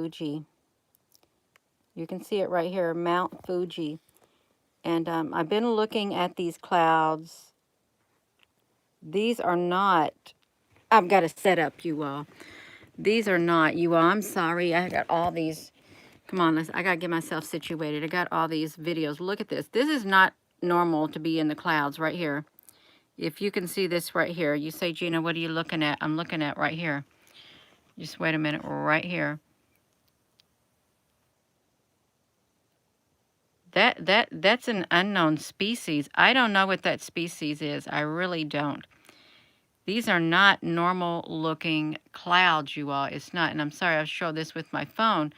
Fuji. You can see it right here, Mount Fuji. And I've been looking at these clouds. These are not, I've got to set up, you all. These are not, you all. I'm sorry. I got all these. Come on, I got to get myself situated. I got all these videos. Look at this. This is not normal to be in the clouds right here. If you can see this right here, you say, Gina, what are you looking at? I'm looking at right here. Just wait a minute, right here. That's an unknown species. I don't know what that species is. I really don't. These are not normal looking clouds, you all. It's not. And I'm sorry, I'll show this with my phone.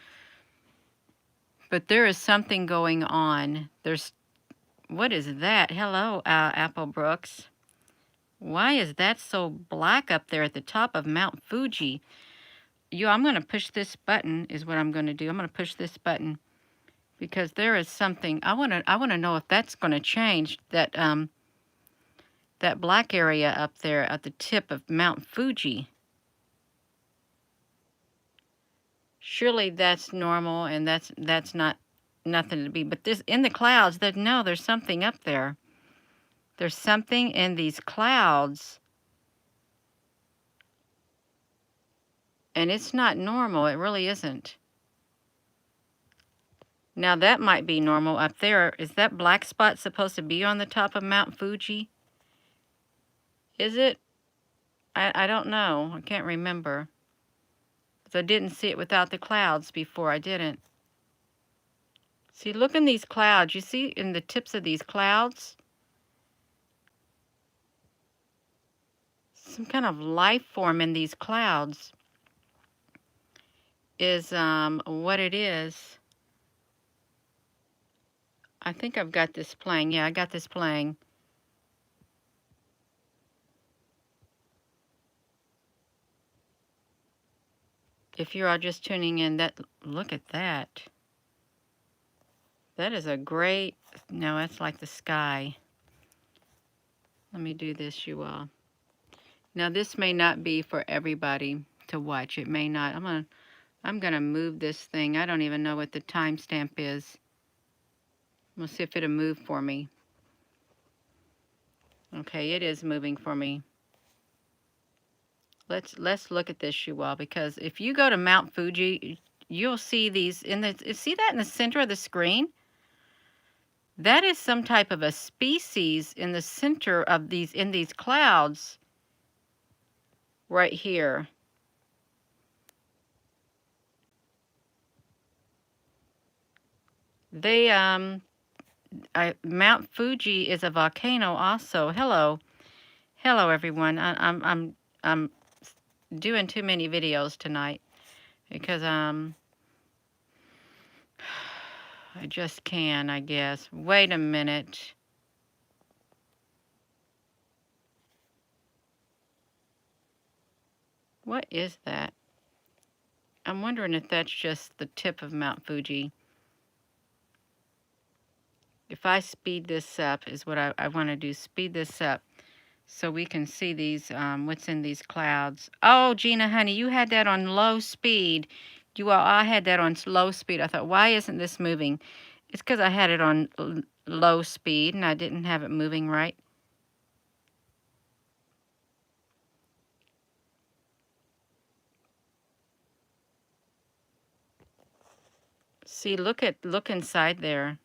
But there is something going on. What is that? Hello, Apple Brooks. Why is that so black up there at the top of Mount Fuji? I'm going to push this button is what I'm going to do. I'm going to push this button because there is something. I want to know if that's going to change that that black area up there at the tip of Mount Fuji. Surely that's normal and that's not nothing to be. But this in the clouds, there's something up there. There's something in these clouds. And it's not normal. It really isn't. Now that might be normal up there. Is that black spot supposed to be on the top of Mount Fuji? Is it? I don't know. I can't remember. Because I didn't see it without the clouds before. I didn't. See, look in these clouds. You see in the tips of these clouds? Some kind of life form in these clouds is what it is. I think I've got this playing. Yeah, I got this playing. If you're all just tuning in, look at that. That is a great, no, that's like the sky. Let me do this, you all. Now this may not be for everybody to watch. It may not. I'm gonna move this thing. I don't even know what the timestamp is. We'll see if it'll move for me. Okay, it is moving for me. Let's look at this, you all, because if you go to Mount Fuji, you'll see these see that in the center of the screen? That is some type of a species in the center of these clouds right here. They Mount Fuji is a volcano also. Hello everyone. I'm doing too many videos tonight because I just can, I guess. Wait a minute. What is that? I'm wondering if that's just the tip of Mount Fuji. If I speed this up is what I want to do. Speed this up so we can see these, what's in these clouds. Oh, Gina, honey, you had that on low speed. I had that on low speed. I thought, why isn't this moving? It's because I had it on low speed and I didn't have it moving right. See, look inside there.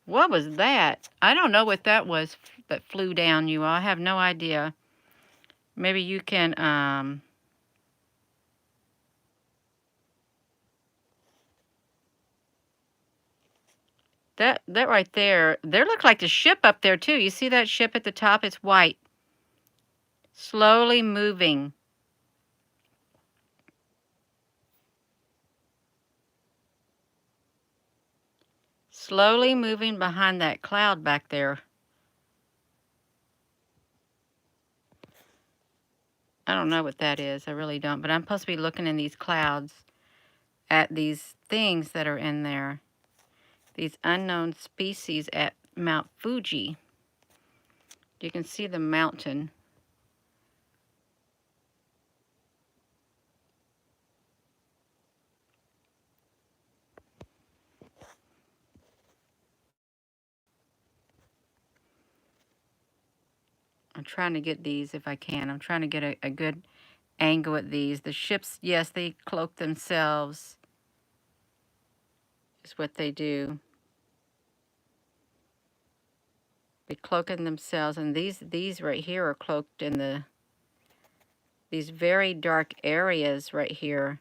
What was that? I don't know what that was that flew down, you all. I have no idea. Maybe you can, that right there looked like the ship up there too. You see that ship at the top? It's white. Slowly moving. Slowly moving behind that cloud back there. I don't know what that is. I really don't. But I'm supposed to be looking in these clouds at these things that are in there. These unknown species at Mount Fuji. You can see the mountain. I'm trying to get these if I can. I'm trying to get a good angle at these. The ships, yes, they cloak themselves. Is what they do. They cloak in themselves, and these right here are cloaked in these very dark areas right here.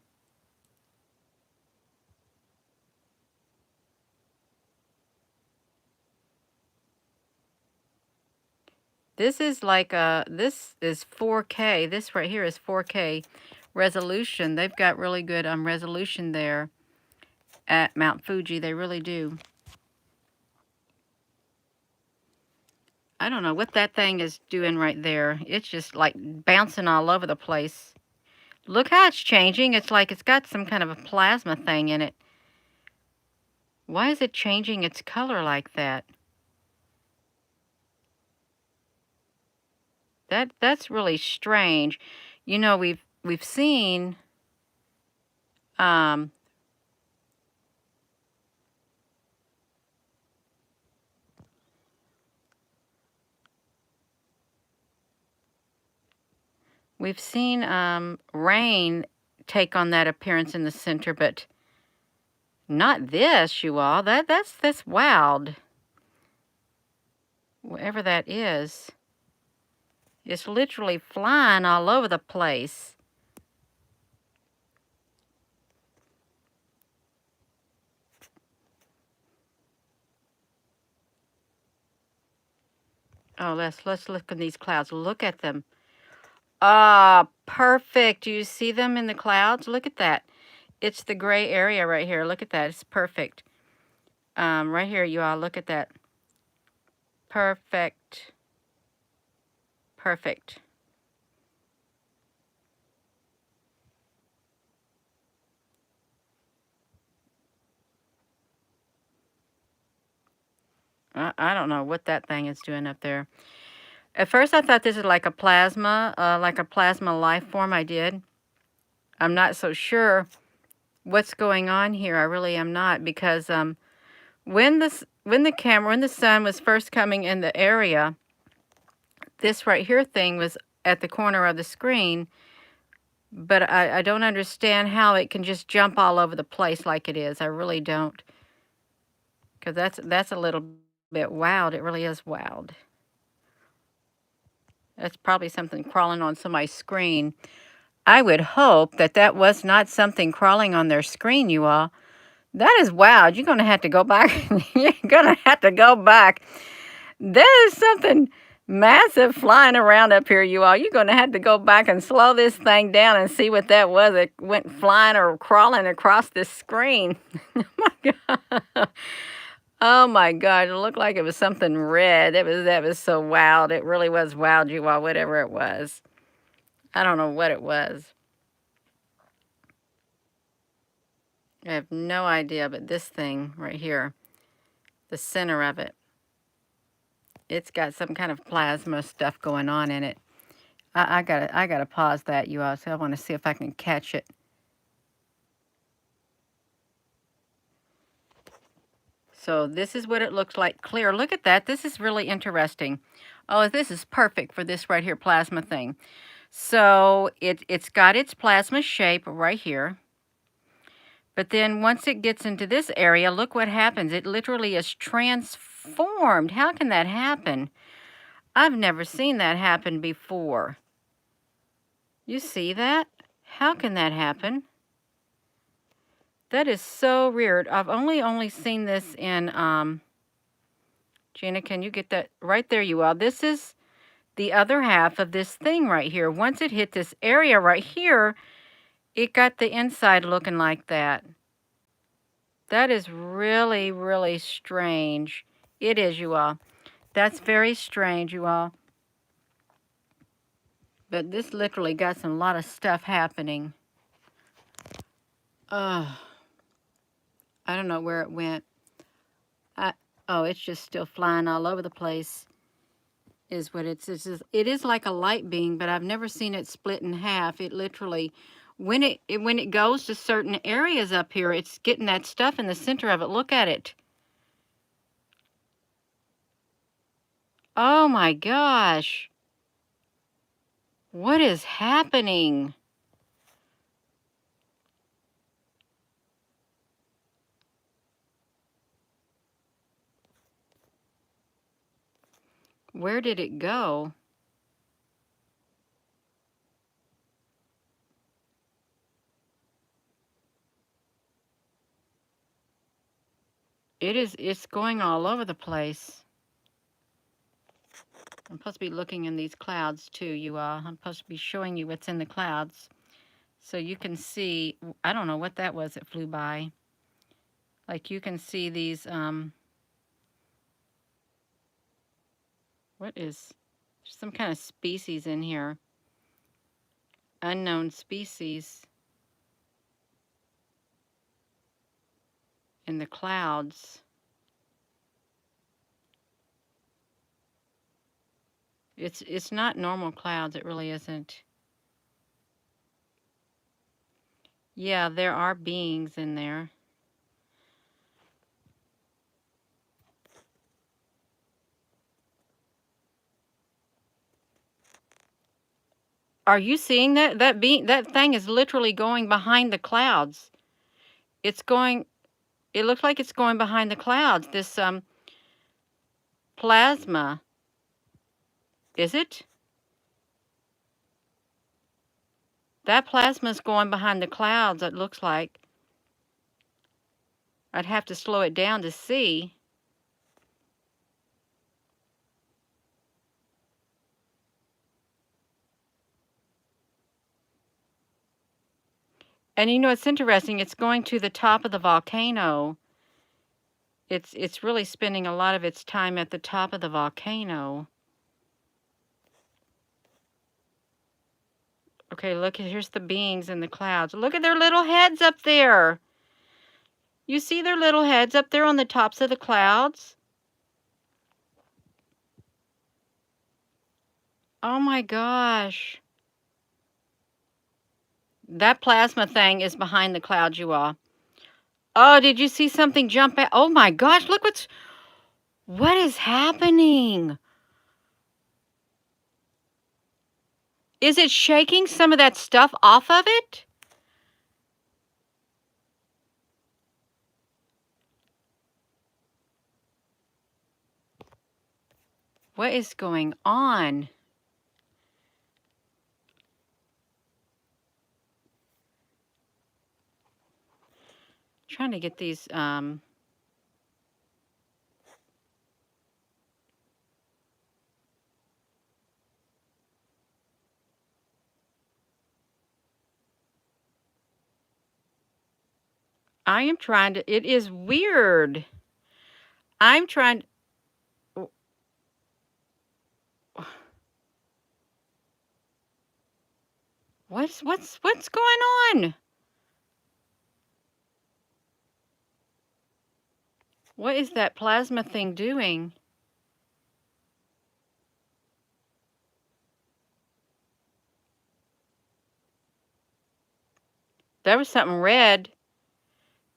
This is like this is 4K. This right here is 4K resolution. They've got really good resolution there at Mount Fuji. They really do. I don't know what that thing is doing right there. It's just like bouncing all over the place. Look how it's changing. It's like it's got some kind of a plasma thing in it. Why is it changing its color like that? That's really strange. You know, we've seen um we've seen rain take on that appearance in the center, but not this, you all. That's wild. Whatever that is. It's literally flying all over the place. Oh, let's look at these clouds. Look at them. Ah, perfect. Do you see them in the clouds? Look at that. It's the gray area right here. Look at that. It's perfect. Right here, you all. Look at that. Perfect. Perfect. I don't know what that thing is doing up there. At first, I thought this is like a plasma life form. I did. I'm not so sure what's going on here. I really am not, because when the sun was first coming in the area, this right here thing was at the corner of the screen, but I don't understand how it can just jump all over the place like it is. I really don't, because that's a little bit wild. It really is wild. That's probably something crawling on somebody's screen. I would hope that that was not something crawling on their screen, you all. That is wild. You're going to have to go back. You're going to have to go back. There is something massive flying around up here, you all. You're going to have to go back and slow this thing down and see what that was. It went flying or crawling across this screen. Oh, my God. Oh, my God. It looked like it was something red. That was so wild. It really was wild, you all, whatever it was. I don't know what it was. I have no idea, but this thing right here, the center of it, it's got some kind of plasma stuff going on in it. I gotta pause that, you all. So I want to see if I can catch it. So this is what it looks like clear. Look at that. This is really interesting. Oh, this is perfect for this right here plasma thing. So it's got its plasma shape right here. But then once it gets into this area, look what happens. It literally is transformed. How can that happen? I've never seen that happen before. You see that? How can that happen? That is so weird. I've only seen this in, Gina, can you get that? Right there you are. This is the other half of this thing right here. Once it hit this area right here, it got the inside looking like that. That is really, really strange. It is, you all. That's very strange, you all. But this literally got some lot of stuff happening. I don't know where it went. Oh, it's just still flying all over the place. Is what it is like a light beam, but I've never seen it split in half. It literally, when it goes to certain areas up here, it's getting that stuff in the center of it. Look at it. Oh my gosh. What is happening? Where did it go? It's going all over the place. I'm supposed to be looking in these clouds too, you all. I'm supposed to be showing you what's in the clouds. So you can see, I don't know what that was that flew by. Like you can see these, what is, some kind of species in here. Unknown species in the clouds. It's not normal clouds, it really isn't. Yeah, there are beings in there. Are you seeing that? That thing is literally going behind the clouds. It's going, it looks like it's going behind the clouds. This plasma. Is it? That plasma's going behind the clouds, it looks like. I'd have to slow it down to see. And you know, it's interesting. It's going to the top of the volcano. It's really spending a lot of its time at the top of the volcano. Okay, look, here's the beings in the clouds. Look at their little heads up there. You see their little heads up there on the tops of the clouds? Oh my gosh. That plasma thing is behind the clouds, you all. Oh, did you see something jump out? Oh my gosh, look what is happening? Is it shaking some of that stuff off of it? What is going on? Trying to get these, I am trying to, it is weird. I'm trying, what's going on? What is that plasma thing doing? That was something red.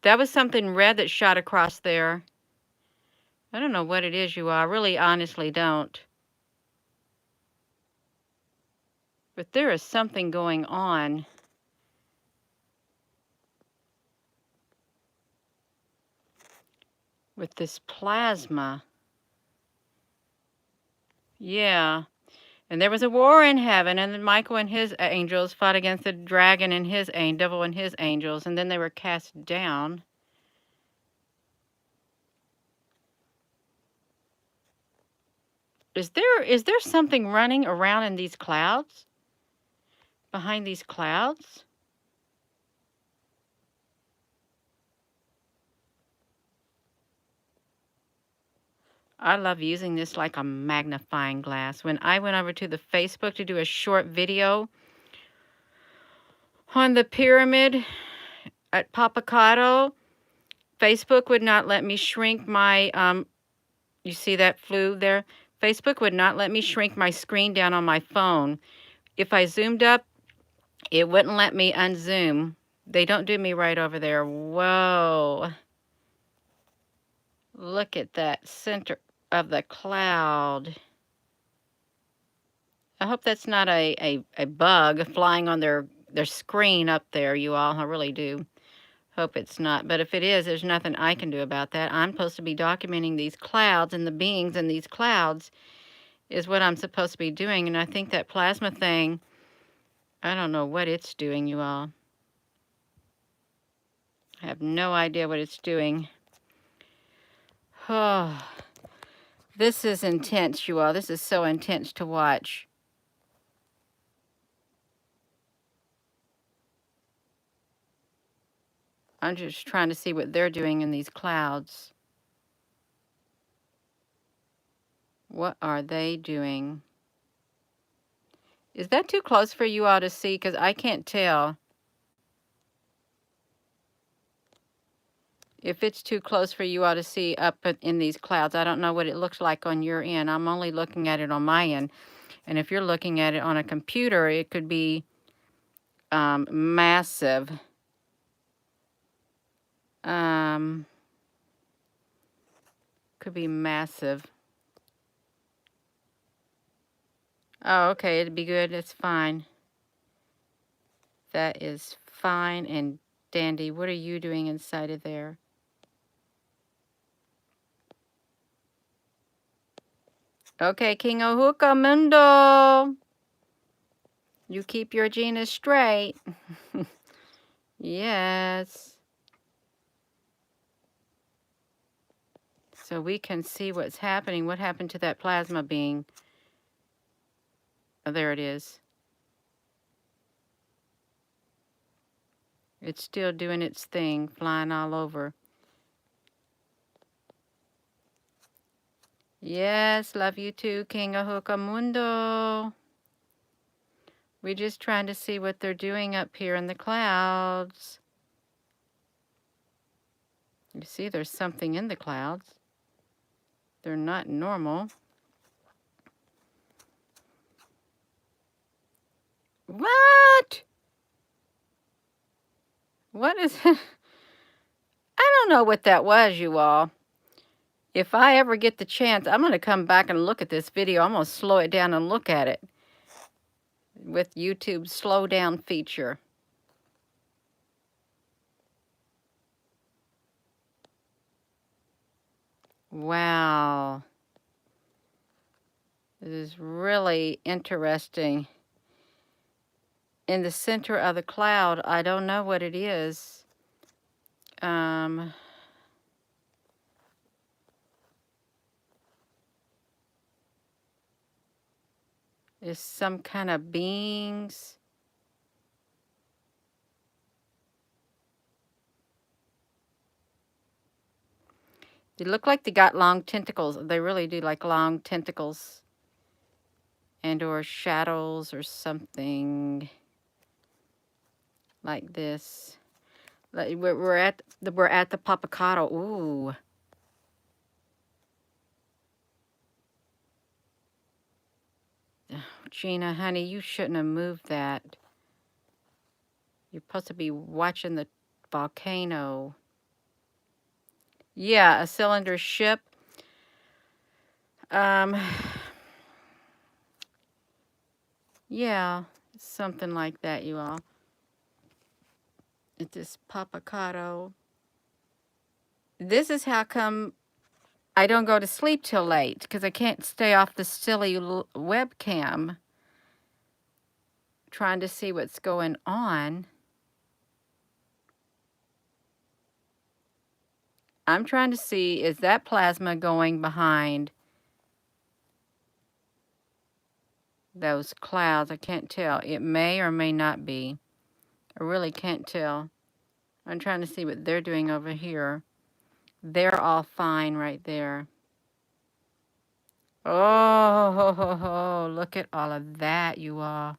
That was something red that shot across there. I don't know what it is, you all. I really honestly don't. But there is something going on. With this plasma. Yeah. And there was a war in heaven, and then Michael and his angels fought against the dragon and his devil and his angels, and then they were cast down. Is there something running around in these clouds? Behind these clouds? I love using this like a magnifying glass. When I went over to the Facebook to do a short video on the pyramid at Papakato, Facebook would not let me shrink my, you see that flew there? Facebook would not let me shrink my screen down on my phone. If I zoomed up, it wouldn't let me unzoom. They don't do me right over there. Whoa. Look at that center of the cloud. I hope that's not a bug flying on their screen up there, you all. I really do hope it's not. But if it is, there's nothing I can do about that. I'm supposed to be documenting these clouds, and the beings in these clouds is what I'm supposed to be doing. And I think that plasma thing, I don't know what it's doing, you all. I have no idea what it's doing. Oh, this is intense, you all. This is so intense to watch. I'm just trying to see what they're doing in these clouds. What are they doing? Is that too close for you all to see? Because I can't tell. If it's too close for you all to see up in these clouds, I don't know what it looks like on your end. I'm only looking at it on my end. And if you're looking at it on a computer, it could be massive. Could be massive. Oh, okay, it'd be good. It's fine. That is fine and dandy. What are you doing inside of there? Okay, King Ohuka Mundo. You keep your genus straight. Yes. So we can see what's happening. What happened to that plasma being? Oh, there it is. It's still doing its thing, flying all over. Yes, love you too, King Ahuka Mundo. We're just trying to see what they're doing up here in the clouds. You see, there's something in the clouds. They're not normal. What? What is... I don't know what that was, you all. If I ever get the chance, I'm going to come back and look at this video. I'm going to slow it down and look at it with YouTube's slow down feature. Wow. It is really interesting. In the center of the cloud, I don't know what it is. It's some kind of beings. They look like they got long tentacles. They really do, like long tentacles. And or shadows or something like this. Like we're at the Papacado. Ooh. Gina, honey, you shouldn't have moved that. You're supposed to be watching the volcano. Yeah, a cylinder ship. Yeah, something like that, you all. It's this Papacado. This is how come I don't go to sleep till late, because I can't stay off the silly webcam trying to see what's going on. I'm trying to see, is that plasma going behind those clouds? I can't tell. It may or may not be. I really can't tell. I'm trying to see what they're doing over here. They're all fine right there. Oh, look at all of that, you all.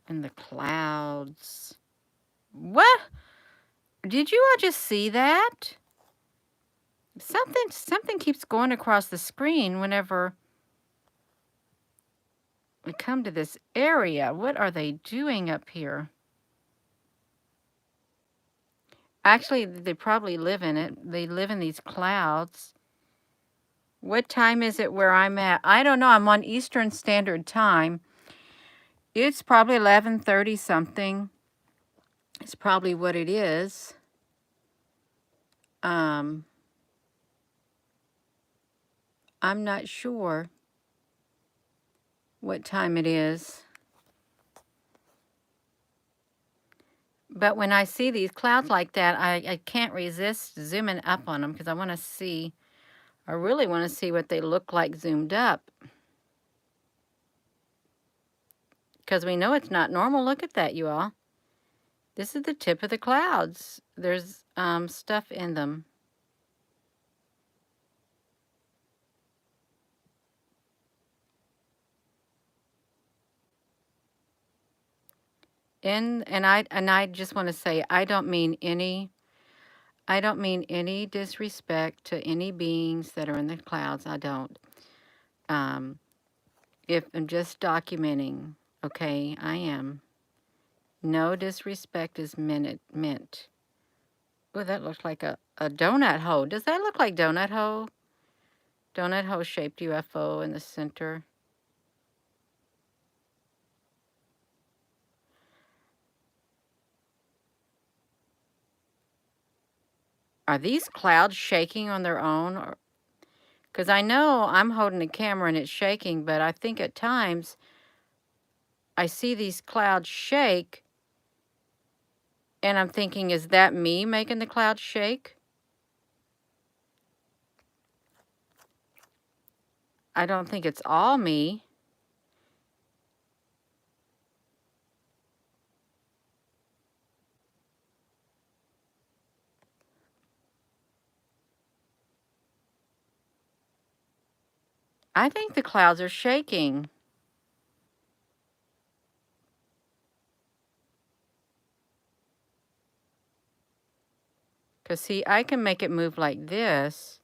In the clouds. What? Did you all just see that? Something keeps going across the screen whenever we come to this area. What are they doing up here? Actually, they probably live in it. They live in these clouds. What time is it where I'm at? I don't know. I'm on Eastern Standard Time. It's probably 11:30 something. It's probably what it is. I'm not sure what time it is. But when I see these clouds like that, I can't resist zooming up on them because I want to see, I really want to see what they look like zoomed up. Because we know it's not normal. Look at that, you all. This is the tip of the clouds. There's stuff in them. And I just want to say I don't mean any disrespect to any beings that are in the clouds. I don't. If I'm just documenting, okay, I am. No disrespect is meant. Oh, that looks like a donut hole. Does that look like donut hole? Donut hole shaped UFO in the center. Are these clouds shaking on their own? Because I know I'm holding the camera and it's shaking, but I think at times I see these clouds shake and I'm thinking, is that me making the clouds shake? I don't think it's all me. I think the clouds are shaking. Because, see, I can make it move like this.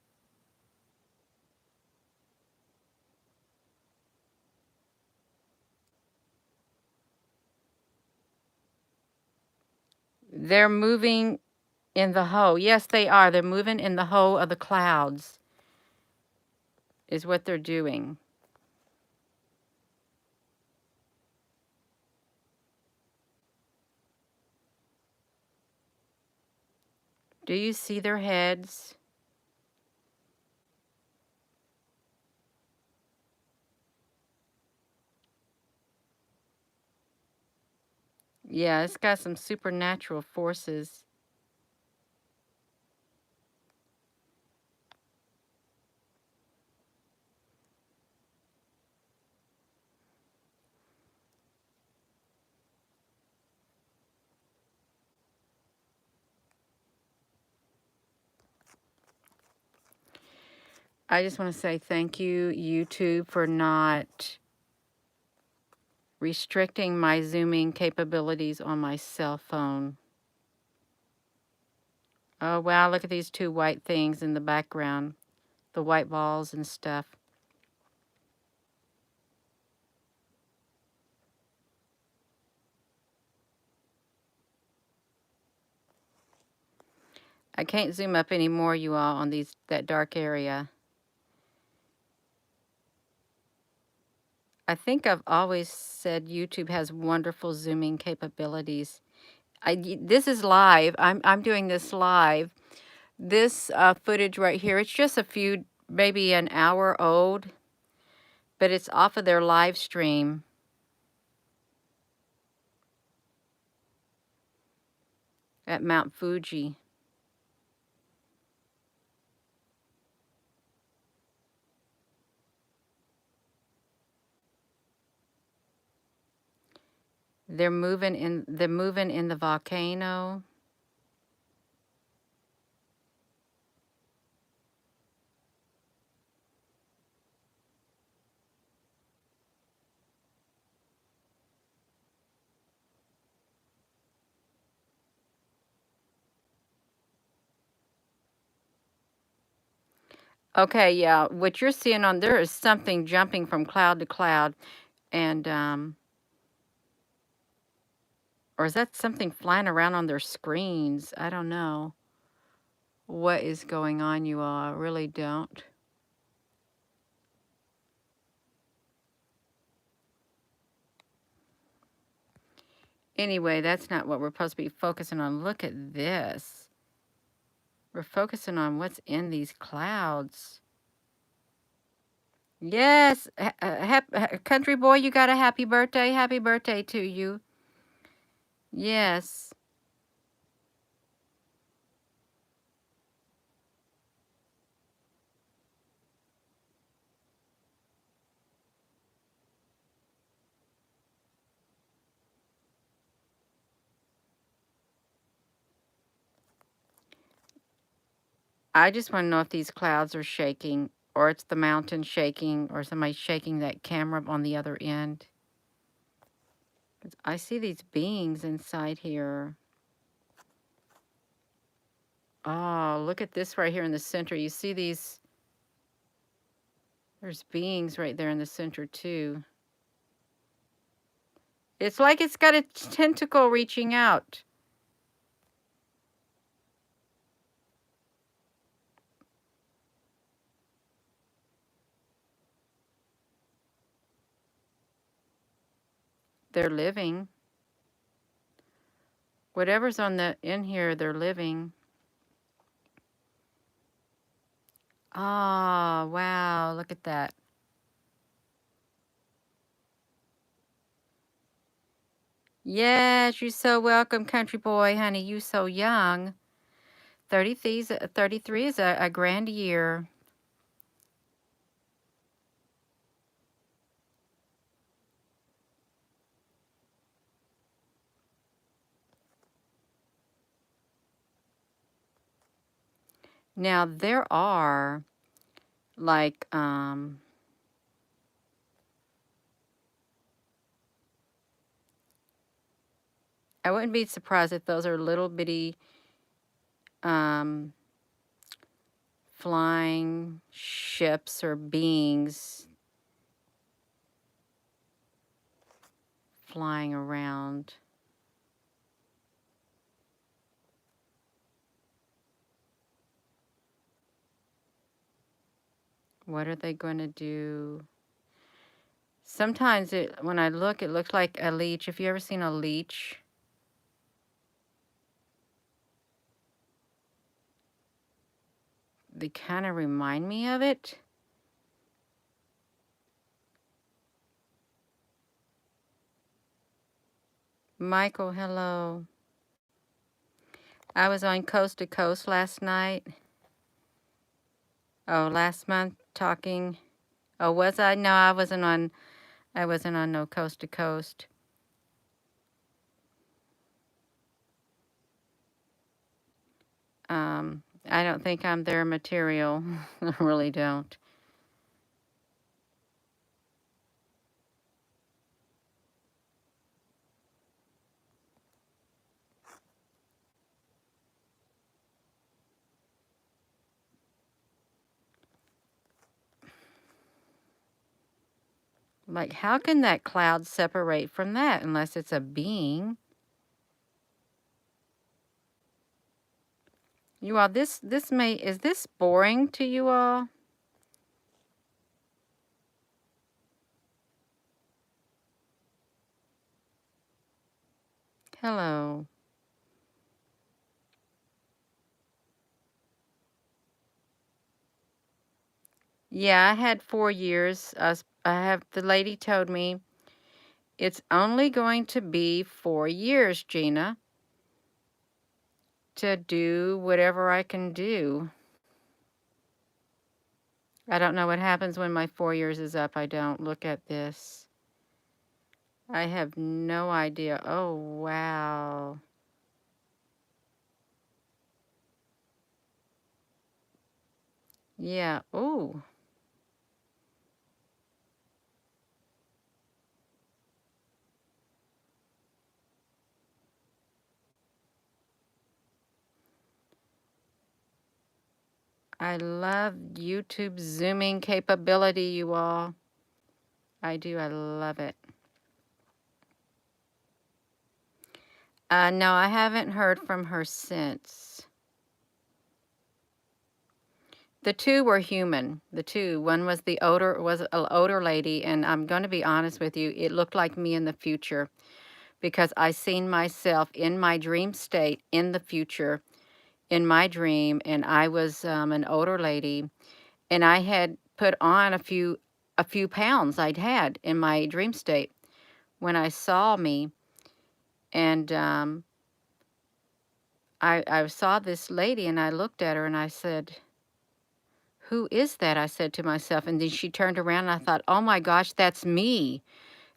They're moving in the hole. Yes, they are. They're moving in the hole of the clouds is what they're doing. Do you see their heads? Yeah, it's got some supernatural forces. I just want to say thank you, YouTube, for not restricting my zooming capabilities on my cell phone. Oh, wow, look at these two white things in the background. The white balls and stuff. I can't zoom up anymore, you all, on that dark area. I think I've always said YouTube has wonderful zooming capabilities. This is live. I'm doing this live. This footage right here, it's just a few, maybe an hour old, but it's off of their live stream at Mount Fuji. They're moving in the volcano. Okay, yeah, what you're seeing on there is something jumping from cloud to cloud, and or is that something flying around on their screens? I don't know what is going on, you all. I really don't. Anyway, that's not what we're supposed to be focusing on. Look at this. We're focusing on what's in these clouds. Yes, country boy, you got a happy birthday. Happy birthday to you. Yes. I just want to know if these clouds are shaking, or it's the mountain shaking, or somebody shaking that camera on the other end. 'Cause I see these beings inside here. Oh, look at this right here in the center. You see these? There's beings right there in the center too. It's like it's got a tentacle reaching out. They're living. Whatever's on the in here, they're living. Ah, wow, look at that. Yes, you're so welcome, country boy, honey. You so young. 33 is a grand year. Now there are like I wouldn't be surprised if those are little bitty flying ships or beings flying around. What are they going to do? Sometimes when I look, it looks like a leech. Have you ever seen a leech? They kind of remind me of it. Michael, hello. I was on Coast to Coast last night. Oh, last month talking. Oh, was I? No, I wasn't on no Coast to Coast. I don't think I'm their material. I really don't. Like, how can that cloud separate from that unless it's a being? You all, is this boring to you all? Hello. Yeah, I had 4 years. The lady told me it's only going to be 4 years, Gina, to do whatever I can do. I don't know what happens when my 4 years is up. I don't look at this. I have no idea. Oh, wow. Yeah. Ooh. I love YouTube zooming capability, you all. I do. I love it. No, I haven't heard from her since. The two were human. The two. One was was an older lady, and I'm going to be honest with you, it looked like me in the future. because I seen myself in my dream state in the future in my dream, and I was an older lady, and I had put on a few pounds I'd had in my dream state when I saw me, and I saw this lady, and I looked at her, and I said, "Who is that?" I said to myself, and then she turned around, and I thought, "Oh my gosh, that's me.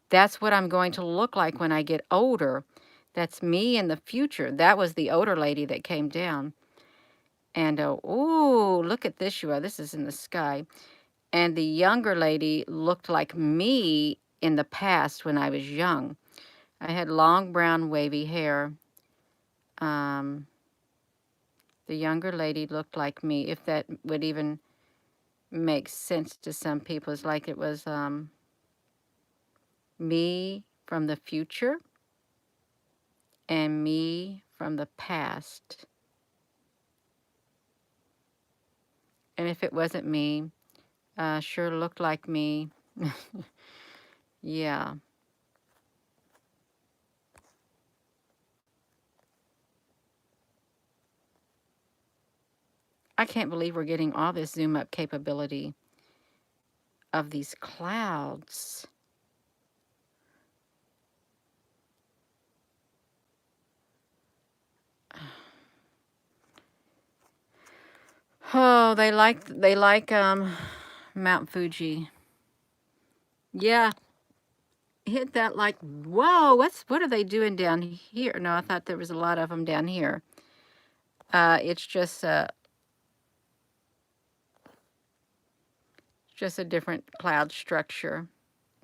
That's what I'm going to look like when I get older. That's me in the future." That was the older lady that came down. And oh, look at this, you all. This is in the sky. And the younger lady looked like me in the past when I was young. I had long brown wavy hair. Um, the younger lady looked like me, if that would even make sense to some people. It's like it was me from the future and me from the past. And if it wasn't me, sure looked like me. Yeah. I can't believe we're getting all this zoom up capability of these clouds. Oh, they like Mount Fuji. Yeah, hit that like, whoa, what are they doing down here? No, I thought there was a lot of them down here. It's just a different cloud structure.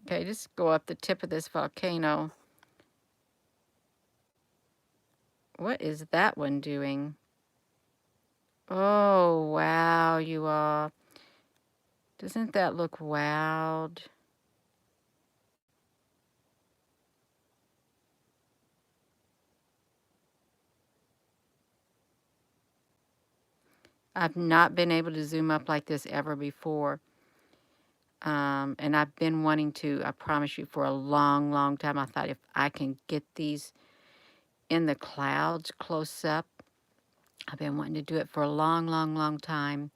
Okay, just go up the tip of this volcano. What is that one doing? Oh, wow, you all. Doesn't that look wowed? I've not been able to zoom up like this ever before. And I've been wanting to, I promise you, for a long, long time. I thought if I can get these in the clouds close up, I've been wanting to do it for a long, long, long time.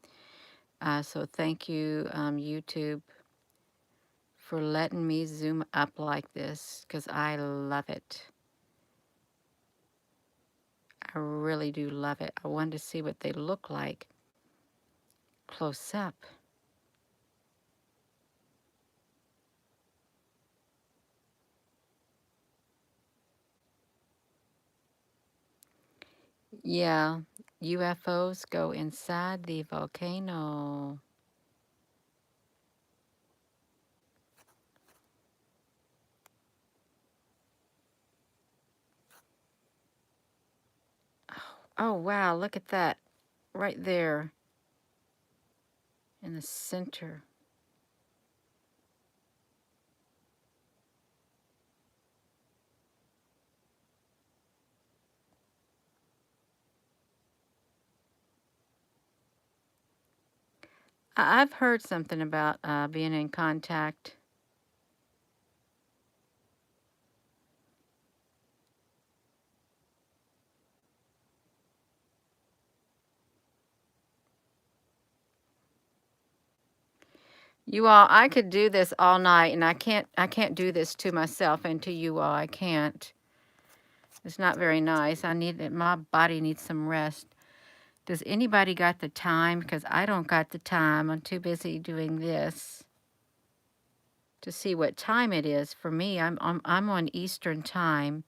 So thank you, YouTube, for letting me zoom up like this, because I love it. I really do love it. I wanted to see what they look like close up. Yeah, UFOs go inside the volcano. Oh, wow, look at that right there in the center. I've heard something about being in contact. You all, I could do this all night, and I can't do this to myself and to you all. I can't. It's not very nice. My body needs some rest. Does anybody got the time? Because I don't got the time. I'm too busy doing this to see what time it is. For me, I'm on Eastern time.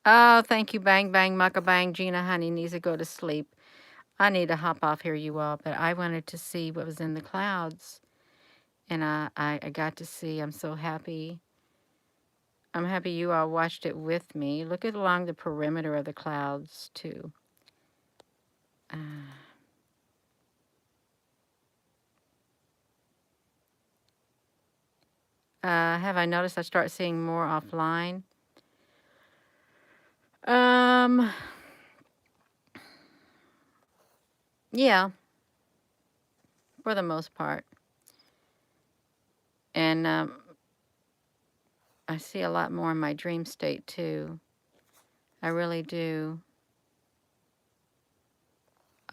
Oh, thank you, bang bang mucka bang. Gina, honey, needs to go to sleep. I need to hop off here, you all, but I wanted to see what was in the clouds, and I got to see. I'm so happy. I'm happy you all watched it with me. Look at along the perimeter of the clouds, too. Uh, have I noticed I start seeing more offline? Um, Yeah, for the most part. And I see a lot more in my dream state too. I really do.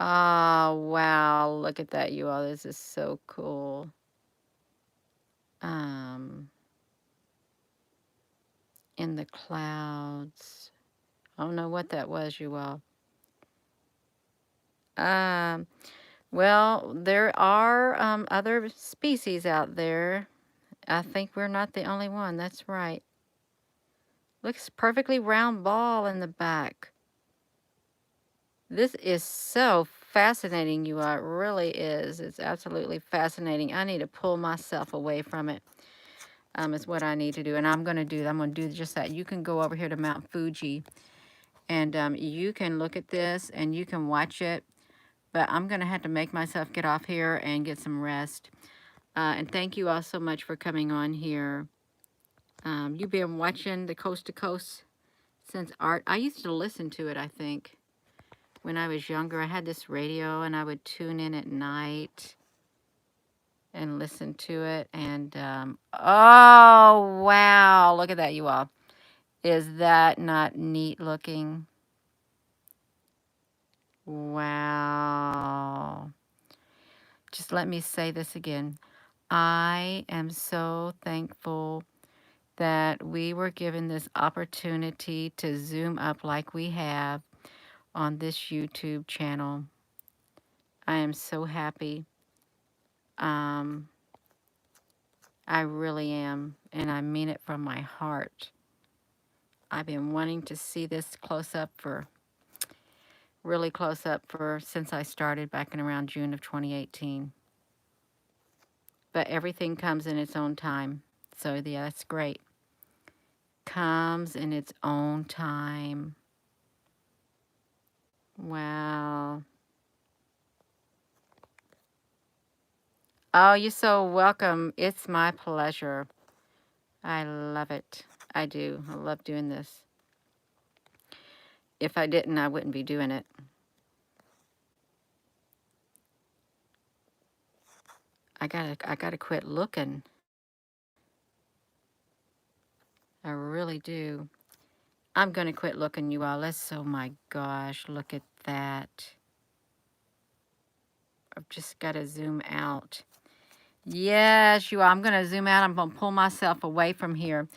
Oh, wow. Look at that, you all. This is so cool. Um, in the clouds. I don't know what that was, you all. Um, well, there are other species out there. I think we're not the only one. That's right. Looks perfectly round ball in the back. This is so fascinating, you all. It really is. It's absolutely fascinating. I need to pull myself away from it. Is what I need to do, and I'm going to do that. I'm going to do just that. You can go over here to Mount Fuji, and you can look at this, and you can watch it, but I'm going to have to make myself get off here and get some rest. And thank you all so much for coming on here. You've been watching the Coast to Coast since art. I used to listen to it, I think, when I was younger. I had this radio, and I would tune in at night and listen to it. And, oh, wow. Look at that, you all. Is that not neat looking? Wow. Just let me say this again. I am so thankful that we were given this opportunity to zoom up like we have on this YouTube channel. I am so happy. Um, I really am, and I mean it from my heart. I've been wanting to see this really close up for since I started back in around June of 2018. But everything comes in its own time. So yeah, that's great. Comes in its own time. Wow. Oh, you're so welcome. It's my pleasure. I love it. I do. I love doing this. If I didn't, I wouldn't be doing it. I gotta quit looking. I really do. I'm gonna quit looking, you all. Oh my gosh, look at that. I've just gotta zoom out. Yes, you are. I'm gonna zoom out. I'm gonna pull myself away from here.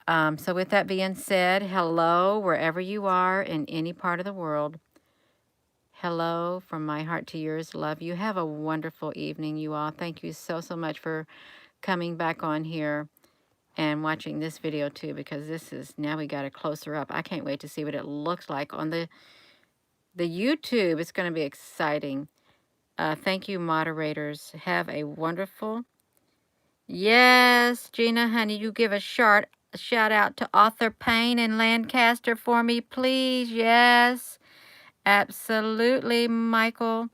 So with that being said, hello, wherever you are in any part of the world. Hello from my heart to yours. Love you. Have a wonderful evening, you all. Thank you so, so much for coming back on here and watching this video too, because now we got a closer up. I can't wait to see what it looks like on the YouTube. It's going to be exciting. Thank you, moderators. Have a wonderful. Yes, Gina, honey, you give a shout out to Author Payne in Lancaster for me, please. Yes, absolutely, Michael.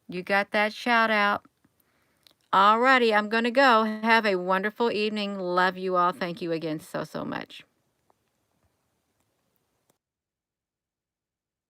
You got that shout out. Alrighty, I'm going to go. Have a wonderful evening. Love you all. Thank you again so, so much.